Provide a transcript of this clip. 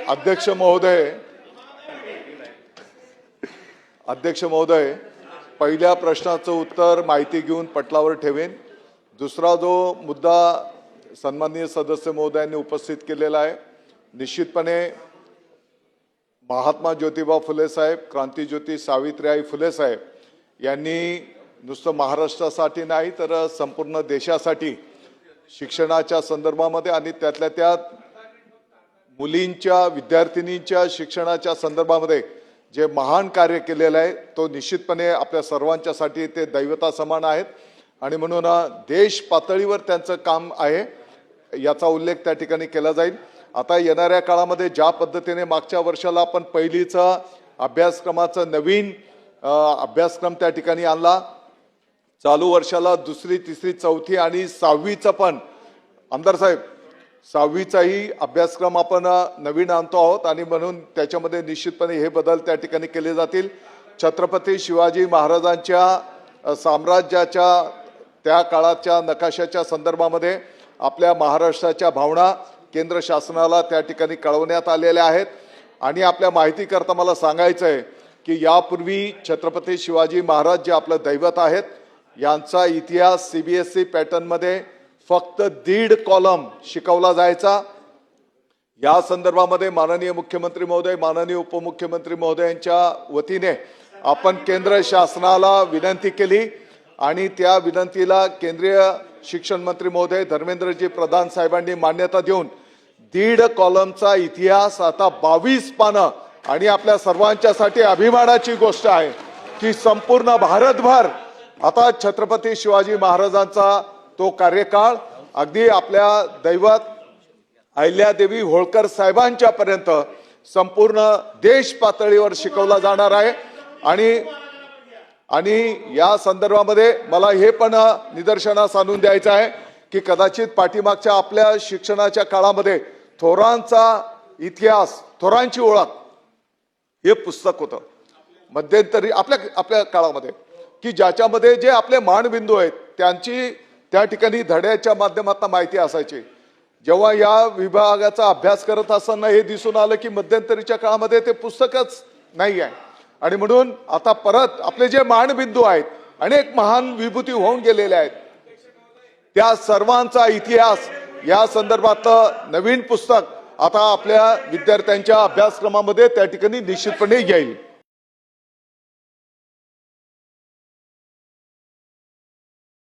अध्यक्ष महोदय, पहिल्या प्रश्नाचं उत्तर माहिती घेऊन पटलावर ठेवेन। दुसरा जो मुद्दा सन्माननीय सदस्य महोदयांनी उपस्थित केलेला आहे, निश्चितपणे महात्मा ज्योतिबा फुले साहेब, क्रांतिज्योती सावित्रीबाई फुले साहेब यांनी नुसतं महाराष्ट्रासाठी नाही तर संपूर्ण देशासाठी शिक्षणाच्या संदर्भामध्ये आणि त्यातल्या त्यात मुलींच्या विद्यार्थिनींच्या शिक्षणाच्या संदर्भामध्ये जे महान कार्य केलेलं आहे तो निश्चितपणे आपल्या सर्वांच्यासाठी ते दैवता समान आहेत आणि म्हणून देश पातळीवर त्यांचं काम आहे याचा उल्लेख त्या ठिकाणी केला जाईल। आता येणाऱ्या काळामध्ये ज्या पद्धतीने मागच्या वर्षाला आपण पहिलीचा अभ्यासक्रमाचं नवीन अभ्यासक्रम त्या ठिकाणी आणला, चालू वर्षाला दुसरी, तिसरी, चौथी आणि 6वीचा पण आमदार साहेब 6वीचाही अभ्यासक्रम आपण नवीन आणतो आहोत आणि म्हणून त्याच्यामध्ये निश्चितपणे हे बदल त्या ठिकाणी केले जातील। छत्रपती शिवाजी महाराजांच्या साम्राज्याच्या त्या काळाच्या नकाशाच्या संदर्भामध्ये आपल्या महाराष्ट्राच्या भावना केंद्र शासनाला त्या ठिकाणी कळवण्यात आलेल्या आहेत आणि आपल्या माहितीकरता मला सांगायचं आहे की यापूर्वी छत्रपती शिवाजी महाराज जे आपलं दैवत आहेत यांचा इतिहास CBSE पॅटर्नमध्ये फक्त 1.5 कॉलम शिकवला जायचा। या संदर्भामध्ये माननीय मुख्यमंत्री महोदय, माननीय उपमुख्यमंत्री महोदयांच्या वतीने आपण केंद्र शासनाला विनंती केली आणि त्या विनंतीला केंद्रीय शिक्षण मंत्री महोदय धर्मेंद्रजी प्रधान साहेबांनी मान्यता देऊन 1.5 कॉलमचा इतिहास आता 22 पानं आणि आपल्या सर्वांच्यासाठी अभिमानाची गोष्ट आहे की संपूर्ण भारतभर आता छत्रपती शिवाजी महाराजांचा तो कार्यकाळ अगदी आपल्या दैवत अहिल्यादेवी होळकर साहेबांच्या पर्यंत संपूर्ण देश पातळीवर शिकवला जाणार आहे आणि या संदर्भामध्ये मला हे पण निदर्शनास आणून द्यायचं आहे की कदाचित पाठीमागच्या आपल्या शिक्षणाच्या काळामध्ये थोरांचा इतिहास, थोरांची ओळख हे पुस्तक होतं मध्यंतरी आपल्या काळामध्ये की ज्याच्यामध्ये जे आपले मानबिंदू आहेत त्यांची त्या ठिकाणी धड्याच्या माध्यमातून माहिती असायची। जेव्हा या विभागाचा अभ्यास करत असताना हे दिसून आलं की मध्यंतरीच्या काळामध्ये ते पुस्तकच नाही आहे आणि म्हणून आता परत आपले जे मानबिंदू आहेत, अनेक महान विभूती होऊन गेलेल्या आहेत, त्या सर्वांचा इतिहास या संदर्भातलं नवीन पुस्तक आता आपल्या विद्यार्थ्यांच्या अभ्यासक्रमामध्ये त्या ठिकाणी निश्चितपणे येईल।